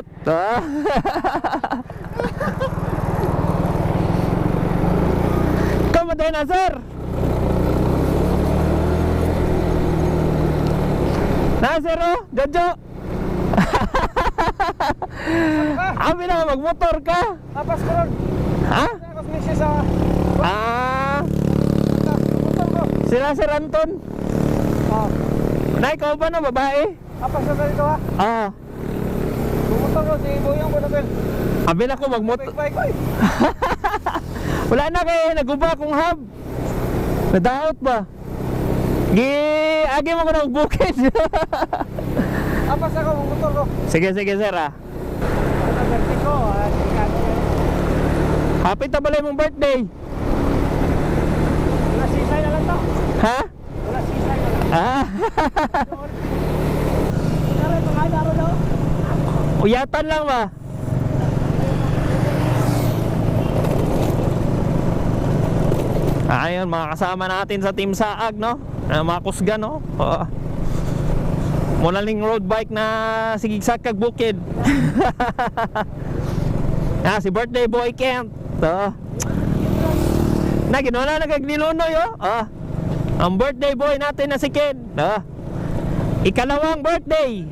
out. Kamatay na, sir. Na, sir, oh, Jojo. Abi na, magmotor ka. Tapas ko ron. Ha? Tapos may siya sa... motor ko. Sila, Sir Anton. Na, ikaw ba na, babae? Tapas na dito ha. Motor ko, si Boyong ko na bil. Abi na ko, magmotor. Bike, bike. Wala na kayo, naguba akong hub. Nadaot ba? Agi mo ko ng bukid. Tapas ako, motor ko. Sige, sir, ah. Birthday ko, Happy ta balay mong birthday. wala sisay na lang to. Ha? Wala sisay na lang. Pero ito nga, laro daw. Uyatan lang ba? Ayun, mga kasama natin sa Team Saag, no? Mga kusga, no? Munaling road bike na sigigsak kag bukid. Si birthday boy Kent. Na ginawa na nagagnilunoy, oh. Ang birthday boy natin na si Ken. Ikalawang birthday.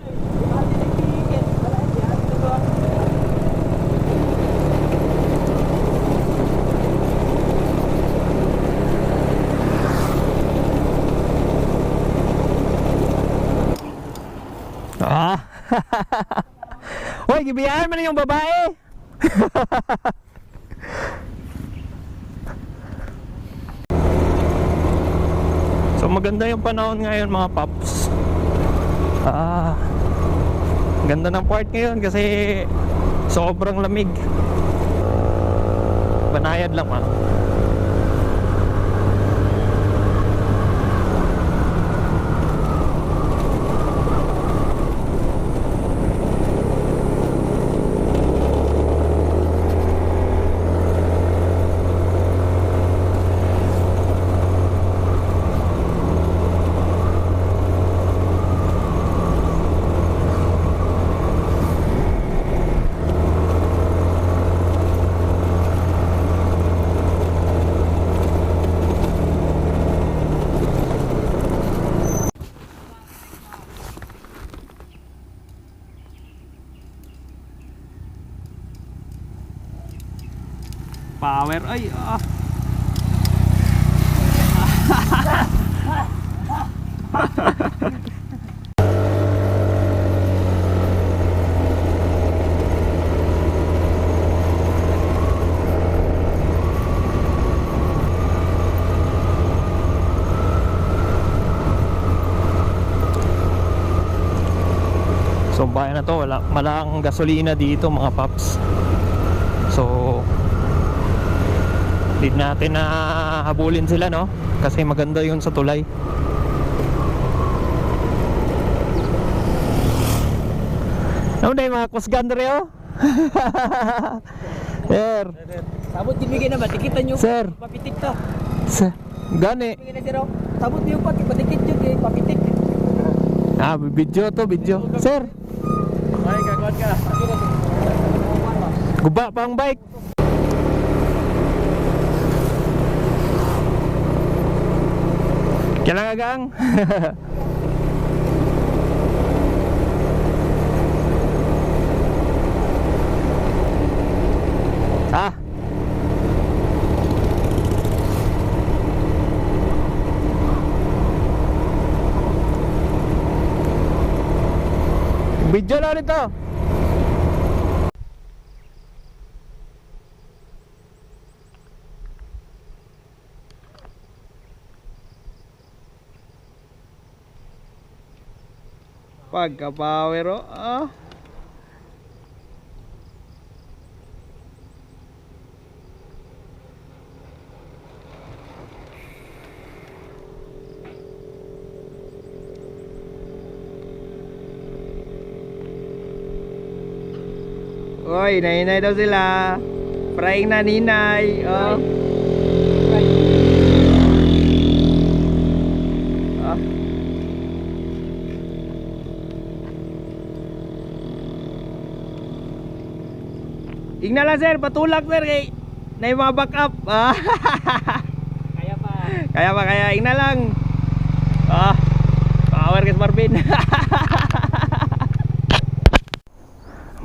Hoy, gibiyahan mo na yung babae. So maganda yung panahon ngayon, mga paps. Ganda ng part ngayon kasi sobrang lamig. Banayad lang, power, ay, So bayan na to, malang gasolina dito, mga paps. So need natin na habulin sila, no? Kasi maganda yun sa tulay. Ano na yung mga kusgandre, oh? Sir. Sabot dinigay na ba? Tikitan nyo. Sir. Papitik to. Sir. Gani. Dinigay na siro. Sabot nyo pa. Patikit nyo. Papitik. Video to, video. Sir. Ay, kagawad ka. Guba pa ang bike. Kailangan gang. Video na nito. Pagka-power, Oy, nainay daw sila. Praying na ninay. Igna lang sir, patulak sir kay na yung mga backup. Ah. Kaya pa. Kaya igna lang. Ah. Power guys Marvin.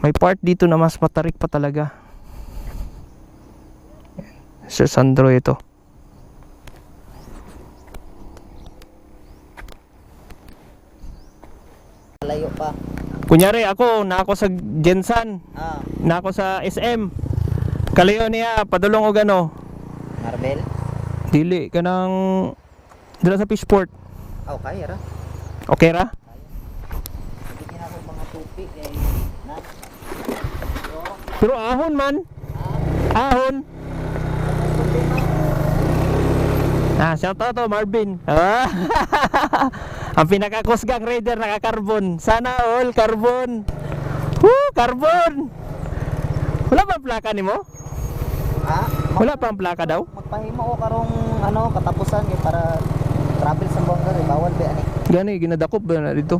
May part dito na mas matarik pa talaga. Sir Sandro ito. Layo pa. Kunyari ako, na ako sa Gensan, Ah, na ako sa SM. Kalayo niya, padulong og ano. Marbel. Dili ka ng dila sa Fishport. Oh, kaya ra. Okay ra? Hindi na ako mga tupi kay na. Pero ahon man. Ahon. Ah, shout out to Marvin. Ah. Ang pinaka-kusgang raider naka-carbon. Sana all carbon. Woo, carbon. Wala ba ang plaka nimo? Ha? Wala pa ang plaka daw? Magpahimo ko karong ano katapusan kay para travel sa buwan kay bawal ba ani. Gani ginadakop ba na dito?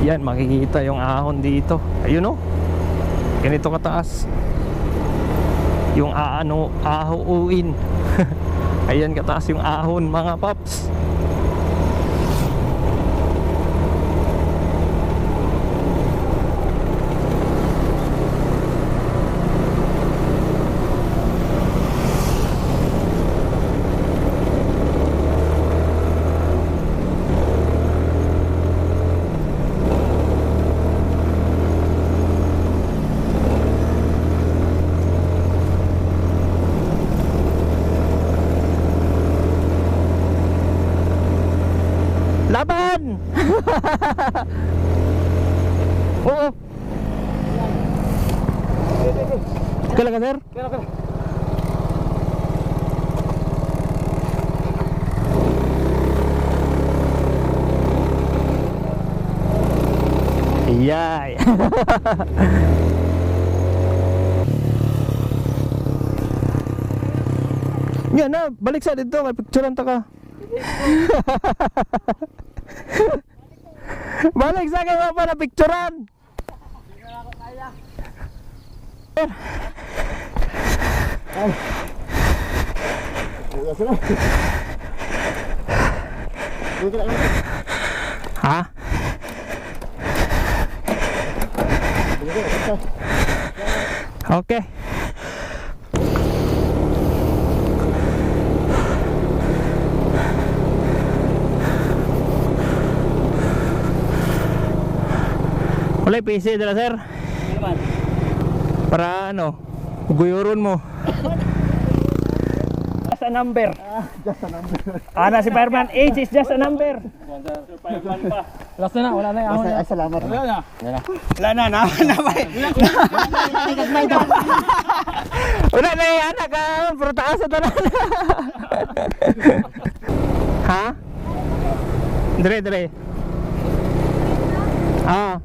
Yan, makikita yung ahon dito. Ayun oh. Ganito kataas. Yung ahuuin. Ayan kataas yung ahon mga paps. Laban! Oo. Kailan ka sir? Kaya ka. Iyay! Yan na, balik sa dito, kay picturean ta ka. Balik sa akin pa na picturean. Ha? Okay. Wala yung PC dala sir? Para ano, guyuron mo. Just a number. Just a number. Ana si Fireman, age is just a number. Fireman pa. Last na, wala na yung ahon. Ay, salamat. Wala na. Wala na, wala na yung anak ahon, puro taas sa tanan. Ha? Dire. Ah.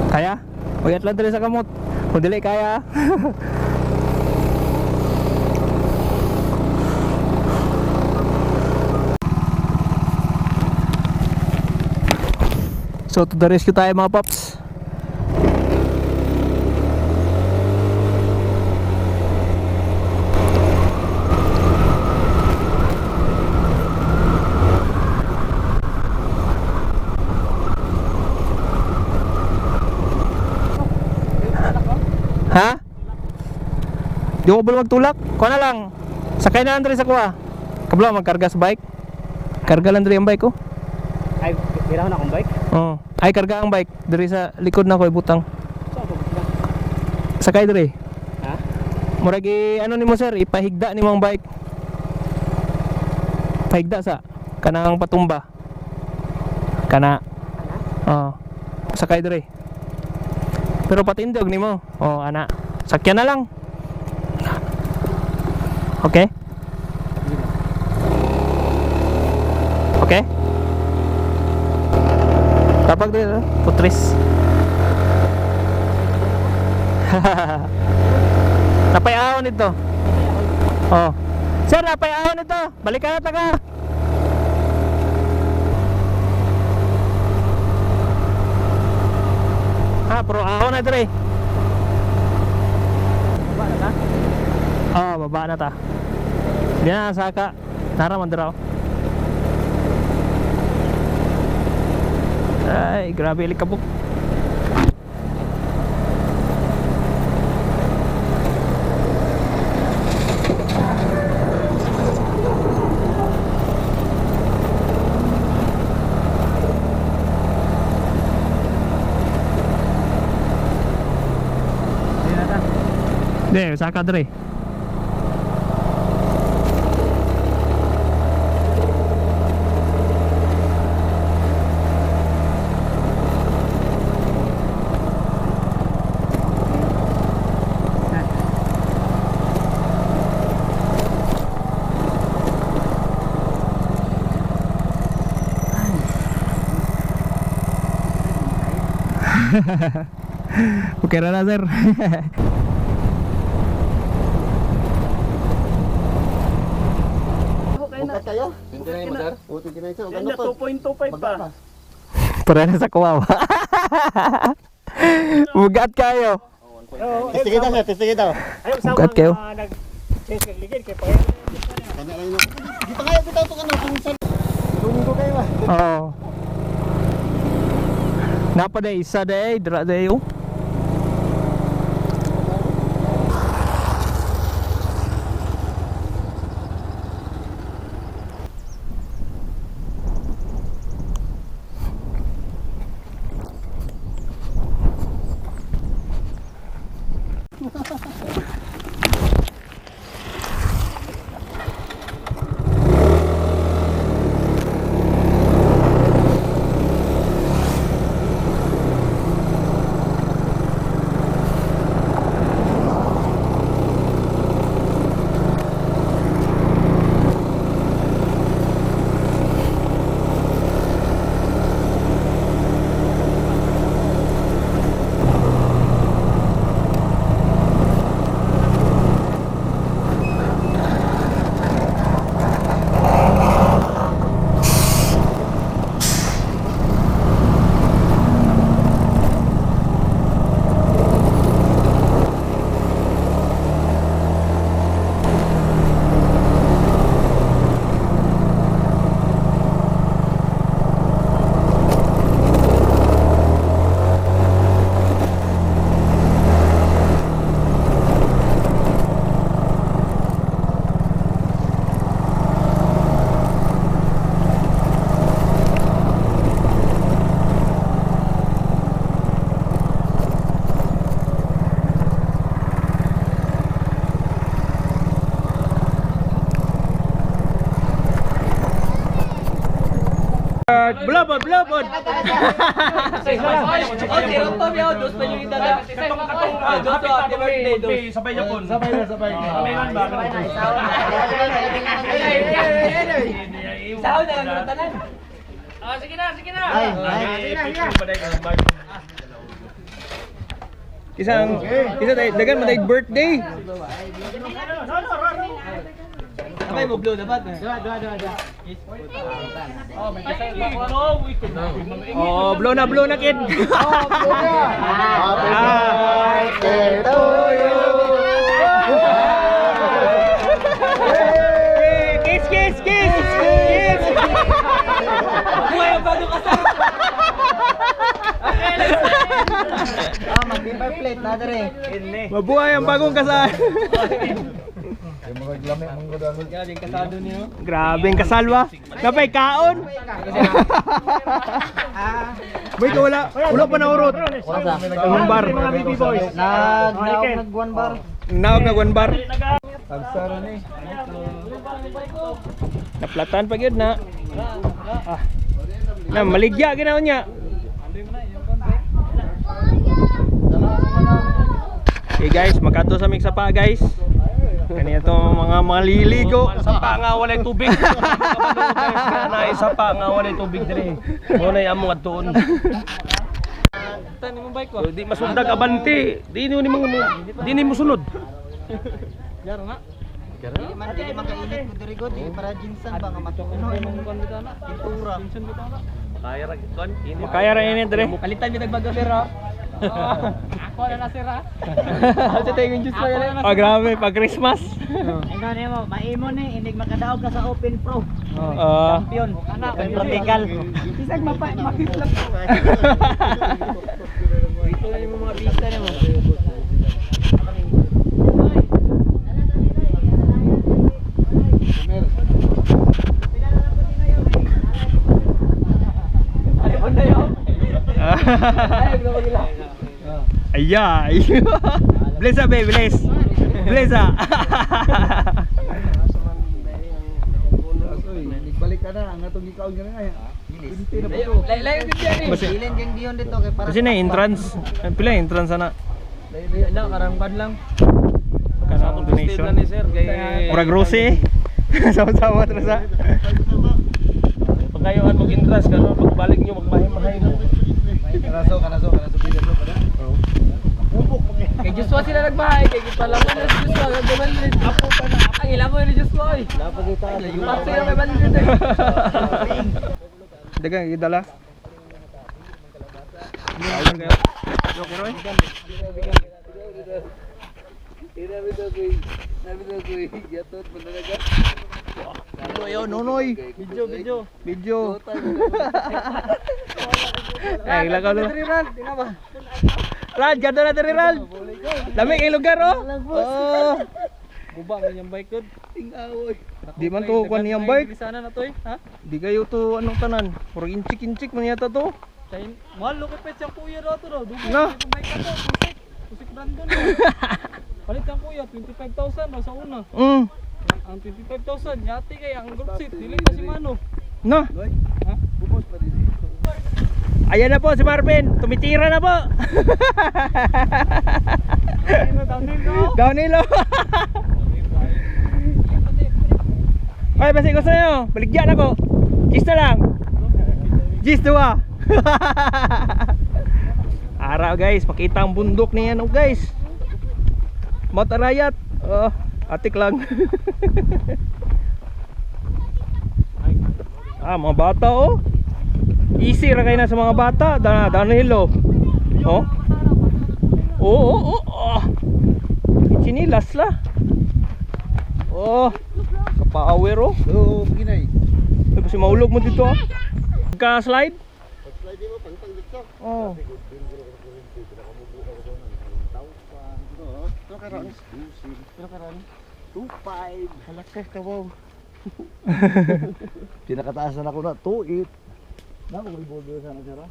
Kaya? Uyat lang dali sa kamot. Kung dili kaya. So to the rescue tayo mga paps. Ha? Di ko ba magtulak? Kuha na lang. Sakay na lang diri sa kuha. Kabla magkarga sa bike. Karga lang diri ang bike ko. Ay, pira na akong bike. Oh. Ay karga ang bike diri sa likod na ko ibutang. Saan ko ba? Sakay diri. Ha? Murag ano nimo sir, ipahigda nimo ang bike. Pahigda sa kanang patumba. Kana. Oh. Sakay diri. Pero patindog nimo. Oh, ana. Sakyan na lang. Okay? Okay? Tapag dito, putris. Napayahon ito. Oh. Sir, napayahon ito. Balikan na taga. Pero ahon na ito rin. Baba na ka? Oo, baba na ta. Hindi na saka. Naraman dito. Ay, grabe ilikabok. Hindi, saka dre. Okay na sir. Bukas kayo? 29 mo, sir? O, 29 sir. Yan na, 2.25 pa. Para na sa kuwawa. Bugat kayo. Testigin daw, sir. Testigin daw. Ayaw, Bugat kayo. Change kag ligid kay Paya. Kanya lang yun. Di pa kaya bitaw ito ka na. Kung lunggo kayo ba? Oo. Napa day isa day, dra day oh. Blobod, blobod. Sabay niyo po. Sabay na, sabay. Sabay man ba? Sahod na lang tanan. Ah, sige na, sige na. Ay, Kisa dagan mo day birthday. Sabay mo blow dapat. Oh, blow na kid. Happy birthday to you. Kiss, kiss, kiss. Kiss. Buhay ang bago kasama. Mag-paper plate. na dere. Mabuhay ang bagong kasal. Galing kasado niyo. Grabeng kasalwa. Napay kaon. Boy ko wala pa naurot. Ang bar. Nagwan bar. Naog na one bar. Agsara ni. Naplatan pa gyud na. Ah. Na maligya ginaon niya. Okay guys, magkanto sa mix pa guys. Kaniya to mga liligo. Sa pa nga walay tubig. Na isa pa nga walay tubig dire. Mo na amo adton. Tani mo bike ko. Di masundag abante. Di ni mo sunod. Jaro na. Dili man kainit ko diri god para jinsan ba nga matuno imong kon bitaw na. Pintura. Jinsan bitaw na. Kaya ra kon ini. Kaya ra ini dire. Kalitan bitag bago sir ha. Ako na sir ha. Sa tingin juice pa yan. Oh grabe pag Christmas. Ikaw nimo, maimo ni inig makadaog ka sa Open Pro. Ah. Champion. Ana, practical. Bisag makitlang. Ito na yung mga pista nimo. Ayay. Bless be, bless. Bless Balik ka na, ang atong gikaon ka na nga. Pinti na po to. Layo gid yan eh. Basi- Ilin kang diyon dito kay para. Kasi na entrance. Pila entrance ana. Na karangban lang. Kana akong donation. ni sir kay Ora grocery. Sama-sama terus sa. pagkayuan mo intras kano pagbalik niyo magmahay-mahay mo. Kanaso bigas mo kada. Kay Joshua sila nagbahay kay gipalaman na si Joshua gagawin din. Apo pa na. Ang ilamo ni Joshua oy. Dapat kita. Yung sila may bandit. Dagang idala. Yo nonoy. Video. Eh, lagaw na. Rad, gado na diri Rad. Dami kay lugar oh. Oh. Guba man yung bike ko. Di man to kuan niyang bike. Sana na to eh. Ha? Di kayo to anong tanan. Puro inchik man yata to. Kain, mahal lo kay pet siyang kuya daw to daw. Dugo. Na. Yung bike ko, Pusik Brandon. Palit siyang kuya 25,000 daw sa una. Ang 25,000 yati kay ang group seat dili pa si Mano. No. Ha? Bubos pa din. Ayan na po si Marvin. Tumitira na po. Downhill oh. Ay, basi ko sa'yo. Baligyan ako. Gis na lang. Gis tuwa. Araw guys, makita ang bundok niya no guys. Motorayat. Oh, atik lang. Mga bata oh. Easy ra kay na sa mga bata. Downhill oh. Oh. Oh. Chinilas la. Oh. Kapower oh. Oo, ginay. Kasi maulog mo dito ah. Ka-slide? Slide mo pang dito. Oh. Karan. 2.5. Halakah ka wow. Pinakataas na ako na 2.8. Na ko may bodo sana sira.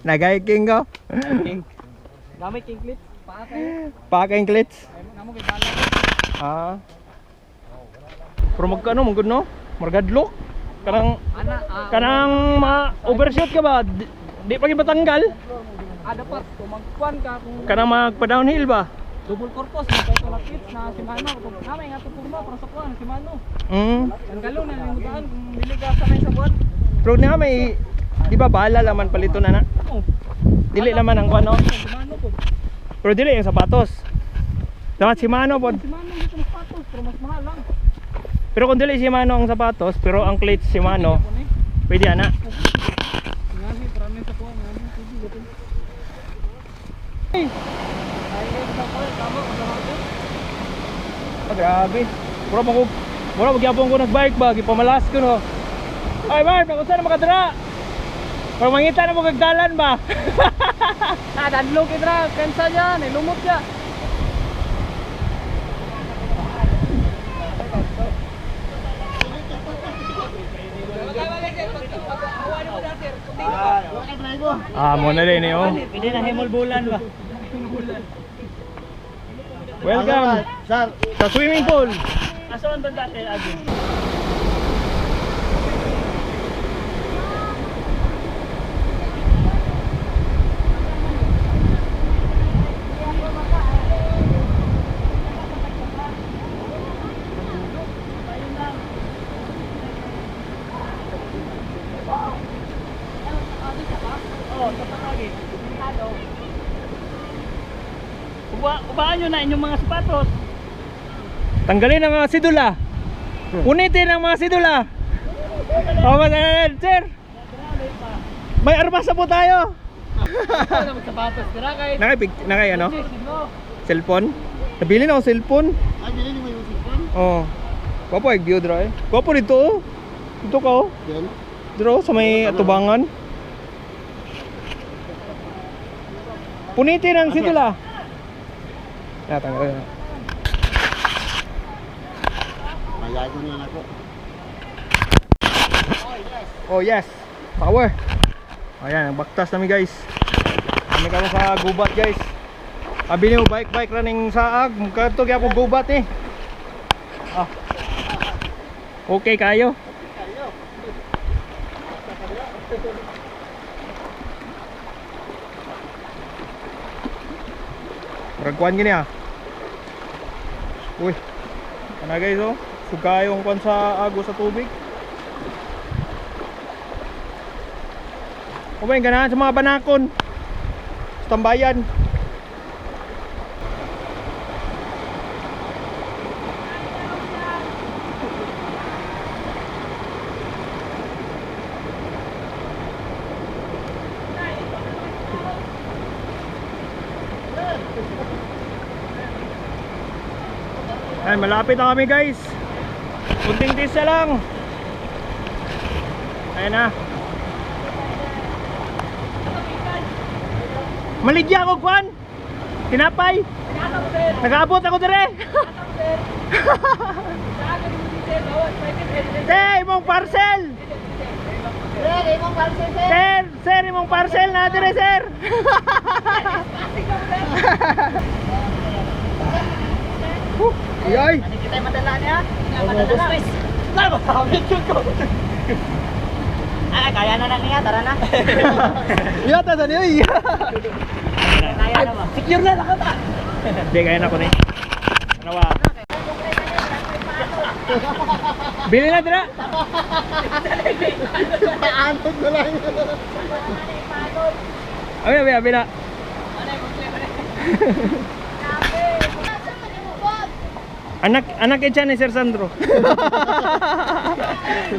Nag-hiking ko. Gamit king clip. Paakay. Paking clits. Namo kay bala. Ah. Pero magkano mong no? Margadlok. Kanang ma-overshoot ka ba? Di pa matanggal. Dapat kumagkuan ka kung Kanang magpa-downhill ba? double purpose na kay tulakit na si Mano. Namay nga tupurma para sa kuan si Mano. Ang galong na limutaan kung dili ka sanay sa buwan. Pero na may di ba bala laman palito na na? Oh. Dili naman ang kuan no? Si Mano po. Pero dili yung sapatos. Dapat si Mano pod. Si Mano dito ng patos pero mas mahal lang. Pero kung dili si Mano ang sapatos, pero ang cleats si Mano, pwede ana. Ngani parami sa kuan ngani sige gato. Ay. Ay sa kuan kamo sa ako. Grabe. Mura magyapon ko nagbike ba, gipamalas ko no. Ay, Mark, ako sana makadra. Pag mangita na mo kagdalan ba? Dadlo kitra, kansa yan, lumot ya. Mo na rin oh. Pwede na himol-bulan ba? Welcome Sir, sa swimming pool. Asoon ba dati agin? Ubaan nyo na inyong mga sapatos. Tanggalin ang mga sidula. Unitin ang mga sidula. Sir. May armas na po tayo. Sapatos tira kay. Nakay ano? Cellphone? Nabili na ako cellphone. ay, bilhin mo yung cellphone? Oh. Gwapo ay view draw eh. Gwapo dito oh. Dito ka oh. Yan. Draw sa may atubangan. Punitin ang sidula. Tanggalin na. Mayago na ako. Oh yes. Power. Ayan, baktas namin guys. Kami kami sa gubat guys. Abi niyo bike running saag. Mukadto gyapon gubat eh. Ah. Okay kayo. Ragkuan gini ah. Uy. Ano guys oh. Sugayong kwan sa agos sa tubig. Kumain ganahan sa mga banakon. Sa tambayan. Ay, malapit na kami guys. Kunting tis na lang. Ayan na. Maligya ako kwan. Tinapay. Nag-aabot ako dire. Sir, imong parcel. Sir, imong parcel na dire sir. Yay! Kita yung madala niya. Madala. Lalo, kamit yun ko. Ay, kaya na lang niya, tara na. Yata sa niyo. Kaya na ba? Secure na, lakot ah. Hindi, kaya na ko na eh. Ano ba? Bili na dira. Paanod na lang. Abi na. Anak siya ni Sir Sandro.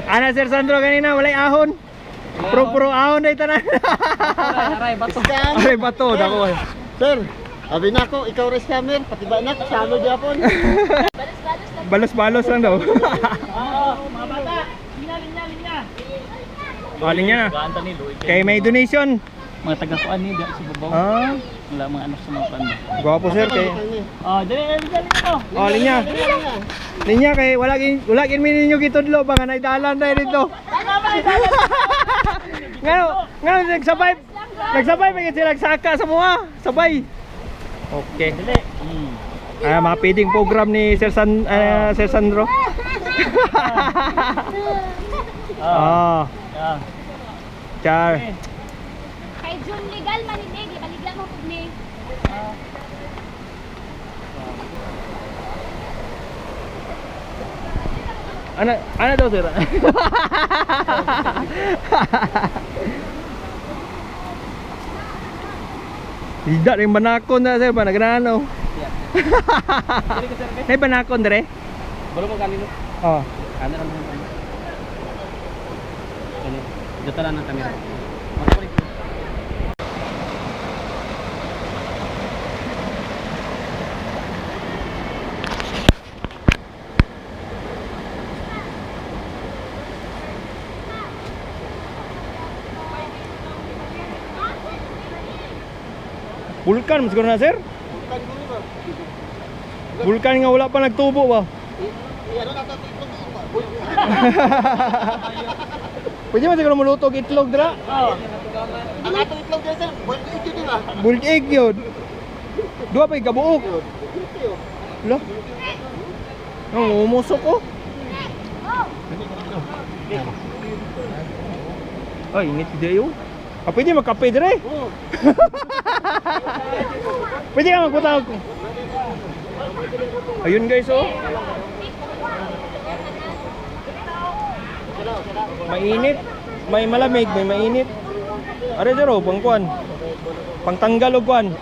Anak Sir Sandro kanina walay ahon. Puro ahon ay tanan. Aray, bato. Ay bato dako. Sir, abi na ako, ikaw res camera, pati ba anak, salo Japon. Balos-balos lang daw. Oo, mga bata. Linya. Linya na. Ganda ni Lloyd. Kay may donation. Mga taga-kuan ni di sa babaw. Ah, Wala mga anak sa mga panda. gwapo sir kay. Oh, dali mo. Linya. Linya kay wala kin ninyo gitudlo ba nga naidalan na dito. Ngano nagsabay pa sila nagsaka sa mga sabay. Okay. Dali. Mga feeding program ni Sir Sandro. Ah. Char. Kay June legal maninig, baligla mo pud ni. Ano daw sir? Tidak rin banakon na sir, panagrano. May banakon dire? Balo mo kanino? Oh. Ano lang mo. Ano? Dito lang ang camera. Vulkan siguro na sir. Vulkan nga wala pa nagtubo ba? Ano na ito? Itlog ba? Pwede man siguro mulutog itlog dira. Ang atong itlog dyan sir, boiled egg yun ah. Boiled egg yun. Dua pa ikabuok. Lo. Ang umusok ko. Ay, init dayo. Ah, pwede magkape dire. Pwede ka magputawag ko. Ayun guys oh. Mainit. May malamig, may mainit. Are dero pangkuan. Pangtanggal og kuan.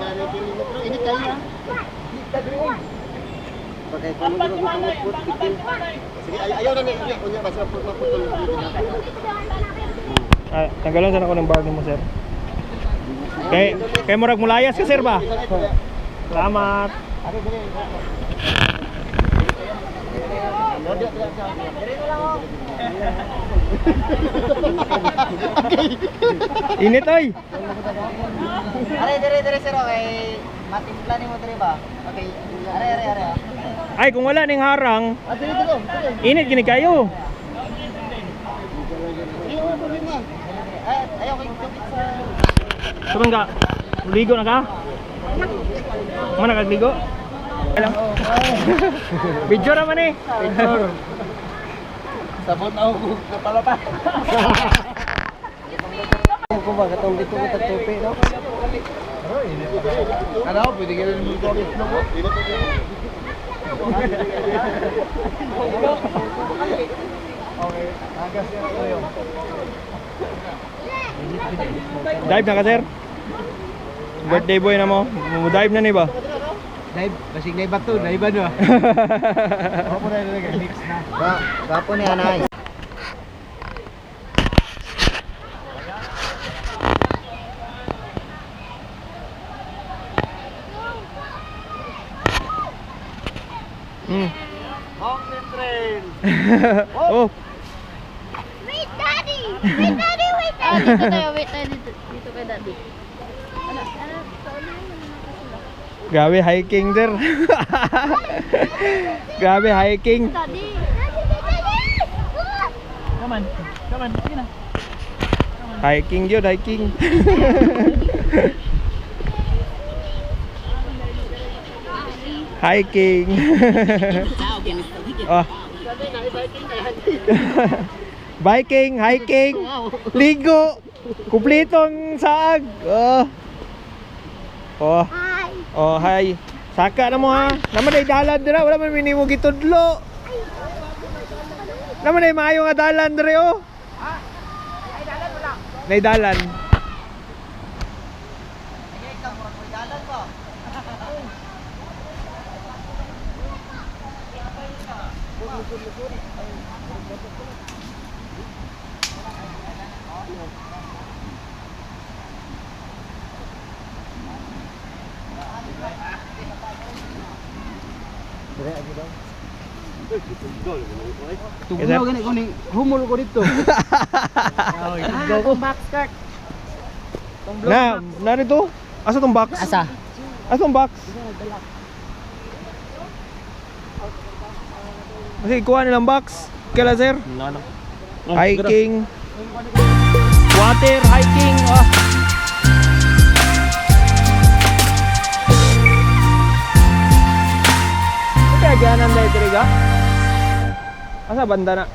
Init kayo ah. Bagay pa mo sige, ayaw na niya. Kunya, basta maputol. Ah, tanggalan sana ko ng bar mo sir. Kay murag mulayas ka sir ba? Salamat. Init ay. Are sir, okay. Matimpla ni mo dire ba? Okay. Are. Ay kung wala ning harang, Ah, dito. init gini kayo. Ayaw ko yung sa Suman ka. Ligo na ka? Mana kagligo? Alam. Video naman eh. Video. Sabot na ako napalapa. ko ba katong dito ko tagtupi no? Ano, pwede ka rin mo itlog mo. Okay, agas yan ako yun. Dive na ka sir? Birthday boy na mo. Dive na ni ba? Dive, basig na iba to, dive ano? Ako na nilagay, mix na. Kapo ni anay. Mountain trail. Oh, Wait, Daddy! Wait, Daddy! Wait, Daddy! Dito tayo, wait tayo. Dito kay Daddy. Ano? grabe hiking sir. Grabe hiking. Daddy! Daddy! Come on. Sige na. Hiking yun, hiking. Hiking. Oh. Biking, hiking, ligo, kumpletong saag. Oh. Oh. Hi! Oh, hi. Saka na mo ha. Naman ay dalan dira, wala man minimo gitudlo. Naman ay maayo nga dalan dire oh. Ay dalan wala. Nay dalan. Tugnaw gani ko ni humol ko dito. Tugnaw ko back skirt. Narito. Asa tong box? Asa? Asa tong box? Kasi ikuha nilang box. Kala sir? Hiking. Water, hiking. Oh. Ito agyanan dahil diriga. Asa banda na?